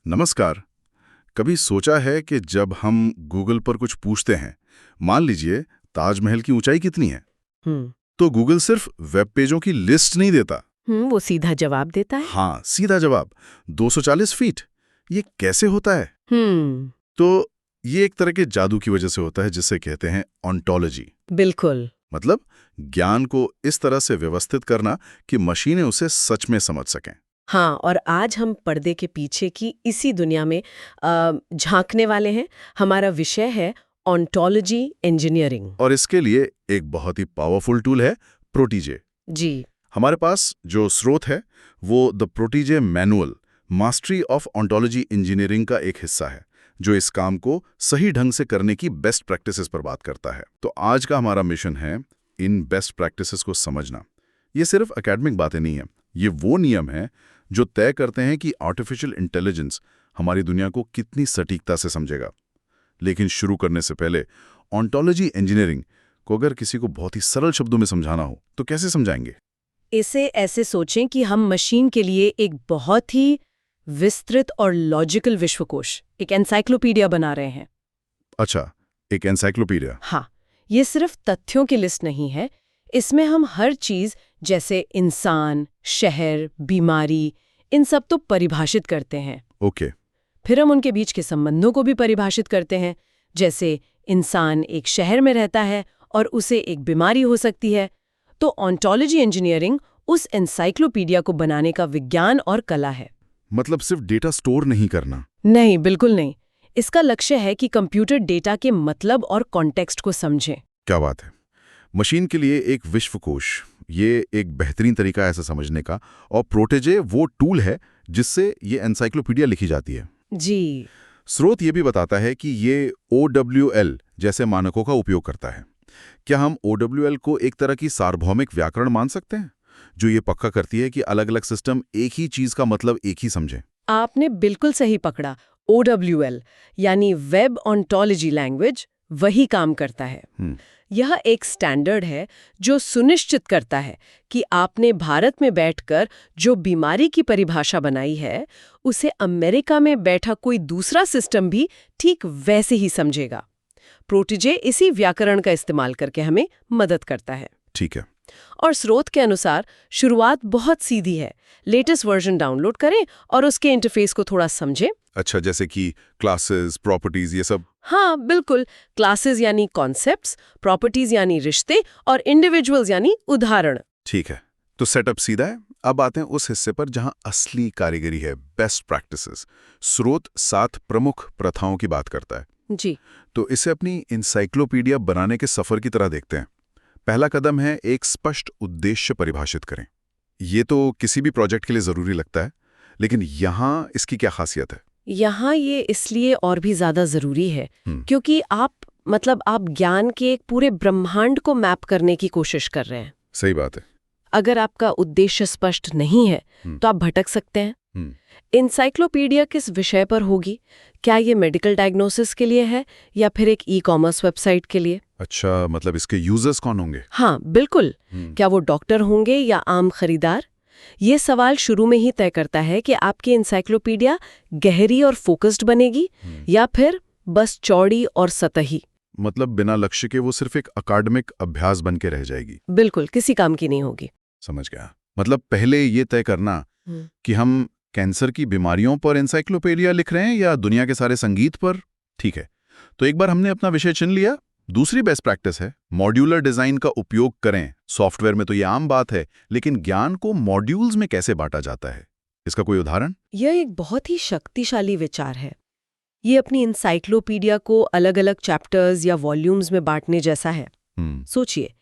नमस्कार। कभी सोचा है कि जब हम गूगल पर कुछ पूछते हैं, मान लीजिए ताजमहल की ऊंचाई कितनी है, हम्म तो गूगल सिर्फ वेब पेजों की लिस्ट नहीं देता। वो सीधा जवाब देता है। हाँ, सीधा जवाब 240 फीट। ये कैसे होता है? हम्म तो ये एक तरह के जादू की वजह से होता है, जिसे कहते हैं ऑन्टोलॉजी। बिल्कुल। मतलब ज्ञान को इस तरह से व्यवस्थित करना कि मशीनें उसे सच में समझ सकें। हाँ, और आज हम पर्दे के पीछे की इसी दुनिया में झांकने वाले हैं। हमारा विषय है ऑन्टोलॉजी इंजीनियरिंग। और इसके लिए एक बहुत ही पावरफुल टूल है, प्रोटीजे। जी। हमारे पास जो स्रोत है वो the Protégé manual, mastery of ontology engineering का एक हिस्सा है, जो इस काम को सही ढंग से करने की बेस्ट प्रैक्टिसेस पर बात करता है। तो आज का हमारा मिशन है इन बेस्ट प्रैक्टिसेस को समझना। ये सिर्फ एकेडमिक बातें नहीं है, ये वो नियम है जो तय करते हैं कि आर्टिफिशियल इंटेलिजेंस हमारी दुनिया को कितनी सटीकता से समझेगा। लेकिन शुरू करने से पहले ऑन्टोलॉजी इंजीनियरिंग को अगर किसी को बहुत ही सरल शब्दों में समझाना हो तो कैसे समझाएंगे? इसे ऐसे सोचें कि हम मशीन के लिए एक बहुत ही विस्तृत और लॉजिकल विश्वकोश, एक एनसाइक्लोपीडिया बना रहे हैं। अच्छा, एक एनसाइक्लोपीडिया। हाँ, ये सिर्फ तथ्यों की लिस्ट नहीं है। इसमें हम हर चीज जैसे इंसान, शहर, बीमारी, इन सब तो परिभाषित करते हैं। ओके। फिर हम उनके बीच के संबंधों को भी परिभाषित करते हैं, जैसे इंसान एक शहर में रहता है और उसे एक बीमारी हो सकती है। तो ऑन्टोलॉजी इंजीनियरिंग उस एनसाइक्लोपीडिया को बनाने का विज्ञान और कला है। मतलब सिर्फ डेटा स्टोर नहीं करना। नहीं, बिल्कुल नहीं। इसका लक्ष्य है कि कंप्यूटर डेटा के मतलब और कॉन्टेक्स्ट को समझे। क्या बात है। मशीन के लिए एक विश्वकोश, ये एक बेहतरीन तरीका है ऐसा समझने का। और प्रोटेजे वो टूल है जिससे ये एनसाइक्लोपीडिया लिखी जाती है। जी। स्रोत ये भी बताता है कि ये OWL जैसे मानकों का उपयोग करता है। क्या हम OWL को एक तरह की सार्वभौमिक व्याकरण मान सकते हैं, जो ये पक्का करती है कि अलग अलग सिस्टम एक ही चीज का मतलब एक ही समझें? आपने बिल्कुल सही पकड़ा। OWL यानी वेब ऑन्टोलॉजी लैंग्वेज वही काम करता है। यह एक स्टैंडर्ड है जो सुनिश्चित करता है कि आपने भारत में बैठकर जो बीमारी की परिभाषा बनाई है, उसे अमेरिका में बैठा कोई दूसरा सिस्टम भी ठीक वैसे ही समझेगा। प्रोटीजे इसी व्याकरण का इस्तेमाल करके हमें मदद करता है। ठीक है। और स्रोत के अनुसार शुरुआत बहुत सीधी है। लेटेस्ट वर्जन डाउनलोड करें और उसके इंटरफेस को थोड़ा समझें। अच्छा, जैसे कि क्लासेस, प्रॉपर्टीज, ये सब? हाँ, बिल्कुल। क्लासेस यानी कॉन्सेप्ट्स, प्रॉपर्टीज यानी रिश्ते और इंडिविजुअल्स यानी उदाहरण। ठीक है, तो सेटअप सीधा है। अब आते हैं उस हिस्से पर जहां असली कारीगरी है, बेस्ट प्रैक्टिसेस। स्रोत 7 प्रमुख प्रथाओं की बात करता है। जी। तो इसे अपनी इंसाइक्लोपीडिया बनाने के सफर की तरह देखते हैं। पहला कदम है एक स्पष्ट उद्देश्य परिभाषित करें। ये तो किसी भी प्रोजेक्ट के लिए जरूरी लगता है, लेकिन यहाँ इसकी क्या खासियत है? यहाँ ये इसलिए और भी ज्यादा जरूरी है क्योंकि आप ज्ञान के एक पूरे ब्रह्मांड को मैप करने की कोशिश कर रहे हैं। सही बात है। अगर आपका उद्देश्य स्पष्ट नहीं है तो आप भटक सकते हैं। इंसाइक्लोपीडिया किस विषय पर होगी? क्या ये मेडिकल डायग्नोसिस के लिए है या फिर एक ई-कॉमर्स वेबसाइट के लिए? अच्छा, मतलब इसके यूजर्स कौन होंगे? हाँ, बिल्कुल। क्या वो डॉक्टर होंगे या आम खरीदार? ये सवाल शुरू में ही तय करता है कि आपकी इंसाइक्लोपीडिया गहरी और फोकस्ड बनेगी या फिर बस चौड़ी और सतही। मतलब बिना लक्ष्य के वो सिर्फ एक अकादमिक अभ्यास बन के रह जाएगी। बिल्कुल, किसी काम की नहीं होगी। समझ गया। मतलब पहले ये तय करना कि हम कैंसर की बीमारियों पर एनसाइक्लोपीडिया लिख रहे हैं या दुनिया के सारे संगीत पर। ठीक है, तो एक बार हमने अपना विषय चुन लिया। दूसरी बेस्ट प्रैक्टिस है मॉड्यूलर डिजाइन का उपयोग करें। सॉफ्टवेयर में तो ये आम बात है, लेकिन ज्ञान को मॉड्यूल्स में कैसे बांटा जाता है? इसका कोई उदाहरण? यह एक बहुत ही शक्तिशाली विचार है। ये अपनी इंसाइक्लोपीडिया को अलग अलग चैप्टर्स या वॉल्यूम्स में बांटने जैसा है। सोचिए,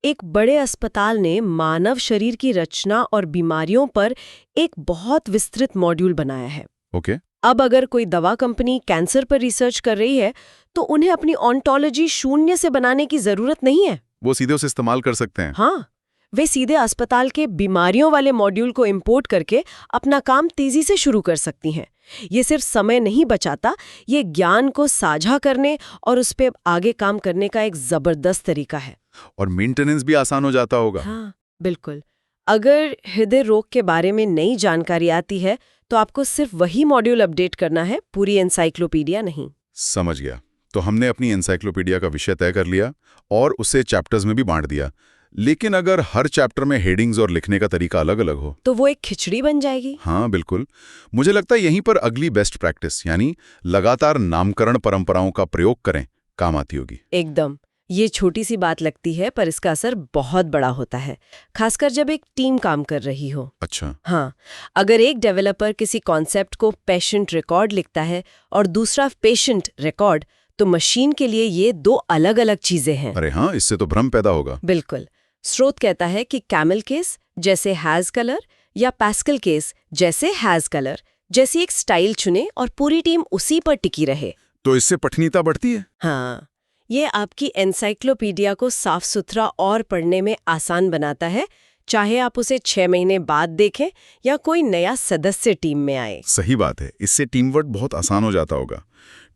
एक बड़े अस्पताल ने मानव शरीर की रचना और बीमारियों पर एक बहुत विस्तृत मॉड्यूल बनाया है। ओके। अब अगर कोई दवा कंपनी कैंसर पर रिसर्च कर रही है तो उन्हें अपनी ऑन्टोलॉजी शून्य से बनाने की जरूरत नहीं है। वो सीधे उसे इस्तेमाल कर सकते हैं। हाँ, वे सीधे अस्पताल के बीमारियों वाले मॉड्यूल को इंपोर्ट करके अपना काम तेजी से शुरू कर सकती हैं। ये सिर्फ समय नहीं बचाता, ये ज्ञान को साझा करने और उस पर आगे काम करने का एक जबरदस्त तरीका है। और मेंटेनेंस भी आसान हो जाता होगा। हाँ, बिल्कुल। अगर हृदय रोग के बारे में नई जानकारी आती है तो आपको सिर्फ वही मॉड्यूल अपडेट करना है, पूरी एनसाइक्लोपीडिया नहीं। समझ गया। तो हमने अपनी एनसाइक्लोपीडिया का विषय तय कर लिया और उसे चैप्टर्स में भी बांट दिया। लेकिन अगर हर चैप्टर में हेडिंग्स और लिखने का तरीका अलग-अलग हो तो वो एक खिचड़ी बन जाएगी। हाँ बिल्कुल। मुझे लगता है यहीं पर अगली बेस्ट प्रैक्टिस यानी लगातार नामकरण परंपराओं का प्रयोग करें काम आती होगी। एकदम। ये छोटी सी बात लगती है पर इसका असर बहुत बड़ा होता है, खासकर जब एक टीम काम कर रही हो। अच्छा। हाँ, अगर एक डेवलपर किसी कॉन्सेप्ट को पेशेंट रिकॉर्ड लिखता है और दूसरा पेशेंट रिकॉर्ड, तो मशीन के लिए ये दो अलग अलग चीजें हैं। अरे हाँ, इससे तो भ्रम पैदा होगा। बिल्कुल। स्रोत कहता है कि कैमल केस जैसे हैज कलर या पैस्कल केस जैसे हैज कलर जैसी एक स्टाइल चुने और पूरी टीम उसी पर टिकी रहे। तो इससे पठनीयता बढ़ती है। हाँ, ये आपकी एनसाइक्लोपीडिया को साफ सुथरा और पढ़ने में आसान बनाता है, चाहे आप उसे 6 महीने बाद देखें या कोई नया सदस्य टीम में आए। सही बात है, इससे टीम वर्क बहुत आसान हो जाता होगा।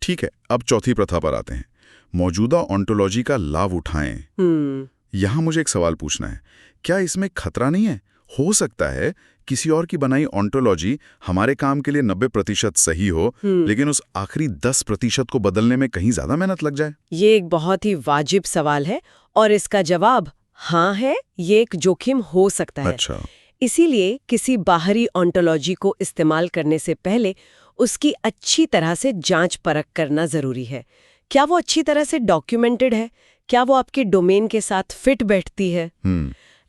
ठीक है, अब चौथी प्रथा पर आते हैं। मौजूदा ऑन्टोलॉजी का लाभ उठाएं। यहाँ मुझे एक सवाल पूछना है, क्या इसमें खतरा नहीं है? हो सकता है किसी और की बनाई ऑन्टोलॉजी हमारे काम के लिए 90% सही हो, लेकिन उस आखिरी 10% को बदलने में कहीं ज्यादा मेहनत लग जाए। ये एक बहुत ही वाजिब सवाल है और इसका जवाब हाँ है, ये एक जोखिम हो सकता है। अच्छा। इसीलिए किसी बाहरी ऑन्टोलॉजी को इस्तेमाल करने से पहले उसकी अच्छी तरह से जांच परख करना जरूरी है। क्या वो अच्छी तरह से डॉक्यूमेंटेड है? क्या वो आपके डोमेन के साथ फिट बैठती है?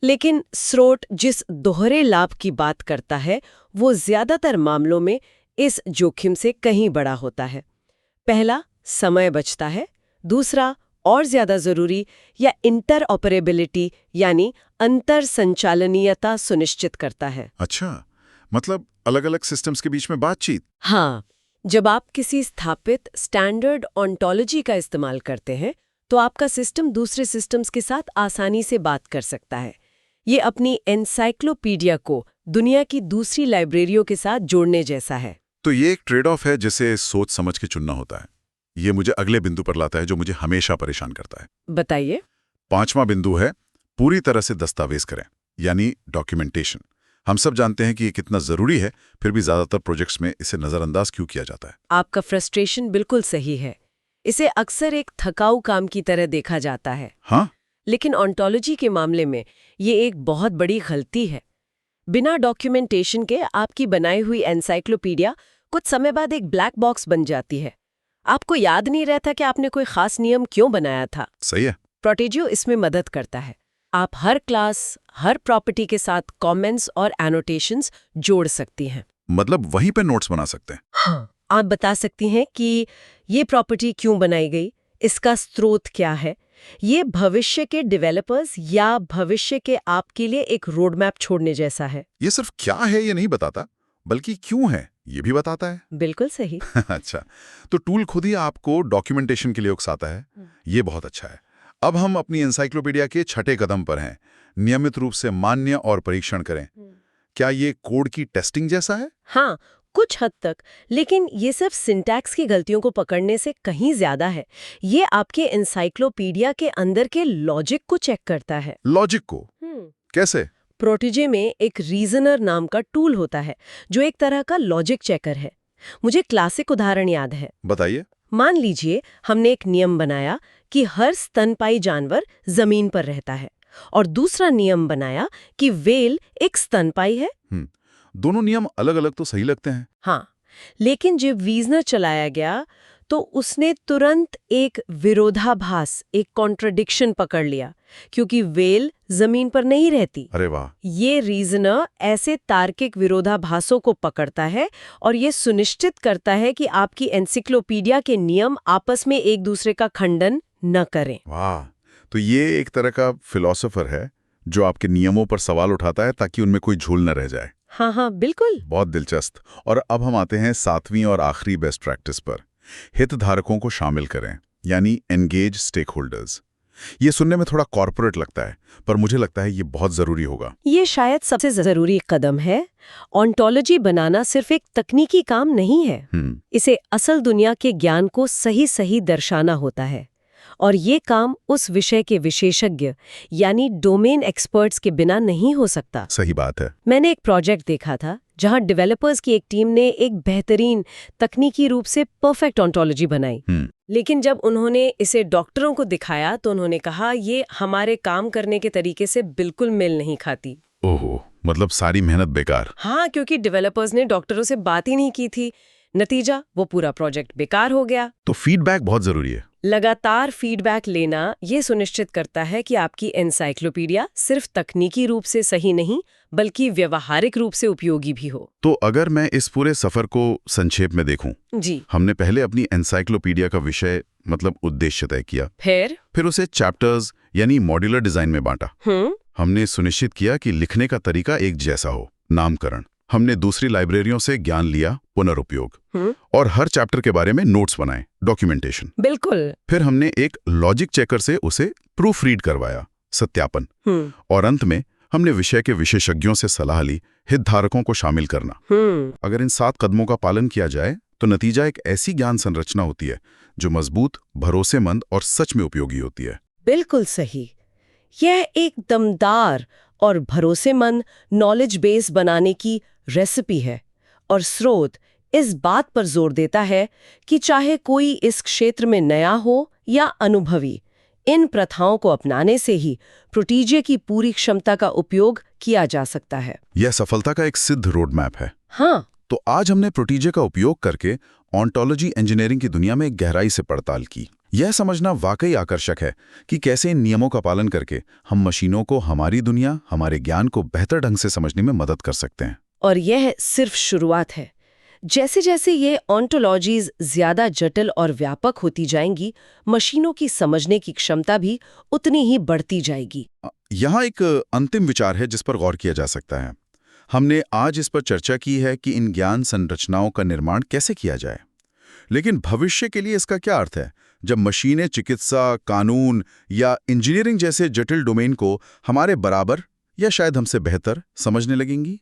लेकिन स्रोत जिस दोहरे लाभ की बात करता है वो ज्यादातर मामलों में इस जोखिम से कहीं बड़ा होता है। पहला, समय बचता है। दूसरा, और ज्यादा जरूरी, या इंटरऑपरेबिलिटी यानी अंतर संचालनीयता सुनिश्चित करता है। अच्छा, मतलब अलग-अलग सिस्टम्स के बीच में बातचीत। हाँ, जब आप किसी स्थापित स्टैंडर्ड ऑन्टोलॉजी का इस्तेमाल करते हैं तो आपका सिस्टम दूसरे सिस्टम्स के साथ आसानी से बात कर सकता है। ये अपनी एनसाइक्लोपीडिया को दुनिया की दूसरी लाइब्रेरियों के साथ जोड़ने जैसा है। तो ये एक ट्रेड ऑफ है जिसे सोच समझ के चुनना होता है। ये मुझे अगले बिंदु पर लाता है जो मुझे हमेशा परेशान करता है। बताइए। 5वां बिंदु है पूरी तरह से दस्तावेज करें, यानी डॉक्यूमेंटेशन। हम सब जानते हैं कि ये कितना जरूरी है, फिर भी ज्यादातर प्रोजेक्ट्स में इसे नजरअंदाज क्यों किया जाता है? आपका फ्रस्ट्रेशन बिल्कुल सही है। इसे अक्सर एक थकाऊ काम की तरह देखा जाता है। हाँ? लेकिन ऑन्टोलॉजी के मामले में ये एक बहुत बड़ी गलती है। बिना डॉक्यूमेंटेशन के आपकी बनाई हुई एनसाइक्लोपीडिया कुछ समय बाद एक ब्लैक बॉक्स बन जाती है। आपको याद नहीं रहता कि आपने कोई खास नियम क्यों बनाया था। सही है। प्रोटेजियो इसमें मदद करता है। आप हर क्लास, हर प्रॉपर्टी के साथ कमेंट्स और एनोटेशंस जोड़ सकती हैं। मतलब वहीं पे नोट्स बना सकते हैं। हाँ, आप बता सकती हैं कि ये प्रॉपर्टी क्यों बनाई गई, इसका स्रोत क्या है। ये भविष्य के डेवलपर्स या भविष्य के आपके लिए एक रोड मैप छोड़ने जैसा है। ये सिर्फ क्या है ये नहीं बताता, बल्कि क्यों है ये भी बताता है। बिल्कुल सही। अच्छा, तो टूल खुद ही आपको डॉक्यूमेंटेशन के लिए उकसाता है। ये बहुत अच्छा है। अब हम अपनी एनसाइक्लोपीडिया के छठे कदम पर हैं, नियमित रूप से मान्य और परीक्षण करें। क्या ये कोड की टेस्टिंग जैसा है? हाँ, कुछ हद तक, लेकिन ये सिर्फ सिंटैक्स की गलतियों को पकड़ने से कहीं ज्यादा है। ये आपके एनसाइक्लोपीडिया के अंदर के लॉजिक को चेक करता है। लॉजिक को? कैसे? प्रोटेजे में एक रीजनर नाम का टूल होता है जो एक तरह का लॉजिक चेकर है। मुझे क्लासिक उदाहरण याद है। बताइए। मान लीजिए हमने एक नियम बनाया कि हर स्तनपाई जानवर जमीन पर रहता है और दूसरा नियम बनाया कि व्हेल एक स्तनपाई है। दोनों नियम अलग-अलग तो सही लगते हैं। हाँ, लेकिन जब वीजनर चलाया गया तो उसने तुरंत एक विरोधाभास, एक कॉन्ट्रडिक्शन पकड़ लिया, क्योंकि व्हेल जमीन पर नहीं रहती। अरे वाह! ये रीजनर ऐसे तार्किक विरोधाभासों को पकड़ता है और ये सुनिश्चित करता है कि आपकी एनसाइक्लोपीडिया के नियम आपस में एक दूसरे का खंडन न करें। वाह! तो ये एक तरह का फिलोसोफर है जो आपके नियमों पर सवाल उठाता है ताकि उनमें कोई झूल न रह जाए। हाँ हाँ, बिल्कुल। बहुत दिलचस्प। और अब हम आते हैं 7वीं और आखिरी बेस्ट प्रैक्टिस पर। हितधारकों को शामिल करें, यानी एंगेज स्टेक होल्डर्स। ये सुनने में थोड़ा कॉर्पोरेट लगता है, पर मुझे लगता है ये बहुत जरूरी होगा। ये शायद सबसे जरूरी कदम है। ऑन्टोलॉजी बनाना सिर्फ एक तकनीकी काम नहीं है। इसे असल दुनिया के ज्ञान को सही सही दर्शाना होता है, और ये काम उस विषय के विशेषज्ञ यानी डोमेन एक्सपर्ट्स के बिना नहीं हो सकता। सही बात है। मैंने एक प्रोजेक्ट देखा था जहां डेवलपर्स की एक टीम ने एक बेहतरीन तकनीकी रूप से परफेक्ट ऑन्टोलॉजी बनाई। लेकिन जब उन्होंने इसे डॉक्टरों को दिखाया तो उन्होंने कहा ये हमारे काम करने के तरीके से बिल्कुल मेल नहीं खाती। ओहो, मतलब सारी मेहनत बेकार। हाँ, क्योंकि डेवलपर्स ने डॉक्टरों से बात ही नहीं की थी। नतीजा, वो पूरा प्रोजेक्ट बेकार हो गया। तो फीडबैक बहुत जरूरी है। लगातार फीडबैक लेना ये सुनिश्चित करता है कि आपकी एनसाइक्लोपीडिया सिर्फ तकनीकी रूप से सही नहीं बल्कि व्यवहारिक रूप से उपयोगी भी हो। तो अगर मैं इस पूरे सफर को संक्षेप में देखूं, जी, हमने पहले अपनी एनसाइक्लोपीडिया का विषय मतलब उद्देश्य तय किया, फिर उसे चैप्टर्स यानी मॉड्यूलर डिजाइन में बांटा। हमने सुनिश्चित किया कि लिखने का तरीका एक जैसा हो, नामकरण। हमने दूसरी लाइब्रेरियों से ज्ञान लिया, पुनरुपयोग, और हर चैप्टर के बारे में नोट्स बनाए, डॉक्यूमेंटेशन। बिल्कुल। फिर हमने एक लॉजिक चेकर से उसे प्रूफ रीड करवाया, सत्यापन। और अंत में हमने विषय के विशेषज्ञों से सलाह ली, हितधारकों को शामिल करना। अगर इन 7 कदमों का पालन किया जाए तो नतीजा एक ऐसी ज्ञान संरचना होती है जो मजबूत, भरोसेमंद और सच में उपयोगी होती है। बिल्कुल सही। यह एक दमदार और भरोसेमंद नॉलेज बेस बनाने की रेसिपी है और स्रोत इस बात पर जोर देता है कि चाहे कोई इस क्षेत्र में नया हो या अनुभवी, इन प्रथाओं को अपनाने से ही प्रोटीजे की पूरी क्षमता का उपयोग किया जा सकता है। यह सफलता का एक सिद्ध रोड मैप है। हाँ। तो आज हमने प्रोटीजे का उपयोग करके ऑन्टोलॉजी इंजीनियरिंग की दुनिया में गहराई से पड़ताल की। यह समझना वाकई आकर्षक है कि कैसे इन नियमों का पालन करके हम मशीनों को हमारी दुनिया, हमारे ज्ञान को बेहतर ढंग से समझने में मदद कर सकते हैं। और यह सिर्फ शुरुआत है। जैसे जैसे ये ऑन्टोलॉजीज ज्यादा जटिल और व्यापक होती जाएंगी, मशीनों की समझने की क्षमता भी उतनी ही बढ़ती जाएगी। यहाँ एक अंतिम विचार है जिस पर गौर किया जा सकता है। हमने आज इस पर चर्चा की है कि इन ज्ञान संरचनाओं का निर्माण कैसे किया जाए, लेकिन भविष्य के लिए इसका क्या अर्थ है जब मशीनें चिकित्सा, कानून या इंजीनियरिंग जैसे जटिल डोमेन को हमारे बराबर या शायद हमसे बेहतर समझने लगेंगी?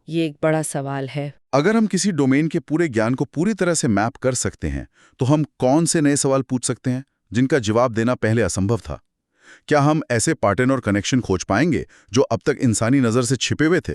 ये एक बड़ा सवाल है। अगर हम किसी डोमेन के पूरे ज्ञान को पूरी तरह से मैप कर सकते हैं तो हम कौन से नए सवाल पूछ सकते हैं जिनका जवाब देना पहले असंभव था? क्या हम ऐसे पैटर्न और कनेक्शन खोज पाएंगे जो अब तक इंसानी नजर से छिपे हुए थे?